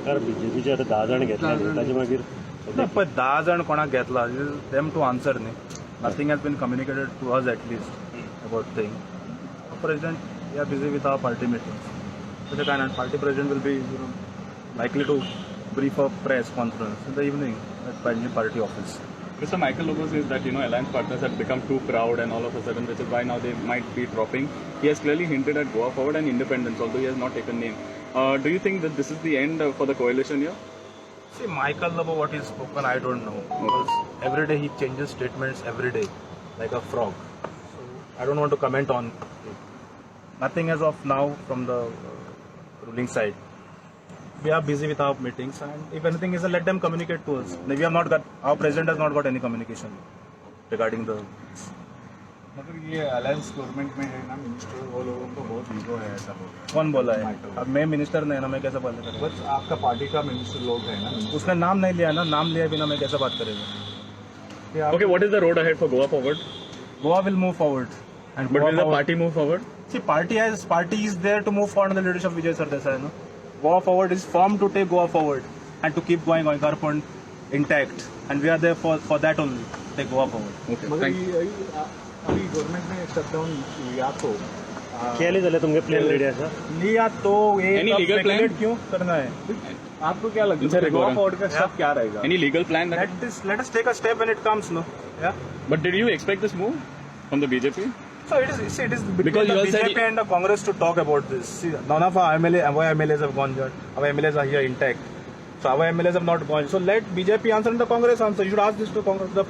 सरकार बीजेपीचे 10 जाण घेतले ताजे मागीर ना पण 10 जण कोणाक घेतला देम टू आन्सर न्ही nothing has been communicated to us at least about thing president we are busy with our party meetings त्याच्या कारणान party president will be likely to brief a press conference in the evening at Banji party office. Mr. Michael Lobo says that alliance partners have become too proud and all of a sudden, which is why now they might be dropping. He has clearly hinted at Goa Forward and independence, although he has not taken name. Do you think that this is the end for the coalition here? See, Michael Lobo, what he's spoken, I don't know. Because every day he changes statements every day, like a frog. So I don't want to comment on it. Nothing as of now from the ruling side. We are busy with our meetings, and if anything is, let them communicate to us. We have not got, our president has not got any communication regarding the. मतलब ये alliance government में है ना minister वो लोगों को बहुत ego है ऐसा बोल रहे कौन बोला है? अब मैं मिनिस्टर नहीं ना, मैं कैसे बात करूँ? बस आपका पार्टी का मिनिस्टर लोग है ना उसने नाम नहीं लिया ना, नाम लिया बिना मैं कैसे बात करेगा? Okay, what is the road ahead for Goa Forward? Goa will move forward, and But Goa will the forward, party move forward? see, party is there to move forward in the leadership of Vijay Sardesai. No, Goa Forward is formed to take Goa forward and to keep going on Garpund intact, and we are there for that only. Take Goa forward. Okay, मगर thank you. अभी government ने shutdown लिया तो केले जाल्यार तुमगे plan ready आसा लिया तो Any एक legal plan? क्यों करना है? आपको क्या लगता Sir, है गोवा Goran. फॉरवर्ड का स्टेप क्या रहेगा Any legal plan? That Let us take a step when it comes. No, yeah. But did you expect this move from the BJP? So it is. See, it is between Because the you all said BJP and the Congress to talk about this. See, none of our MLAs have gone there. Our MLAs are here intact. So our MLAs have not gone. So let BJP answer and the Congress answer. You should ask this to Congress, the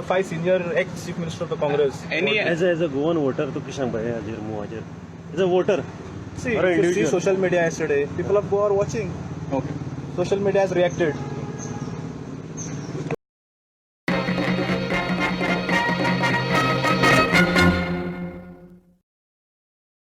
five senior ex-chief minister of the Congress. Any as a Goan voter तू किशांक बाय हाजेर मुवाजेर as a voter See, or if you see individual. social media yesterday, people of Goa are watching. Okay. Social media has reacted.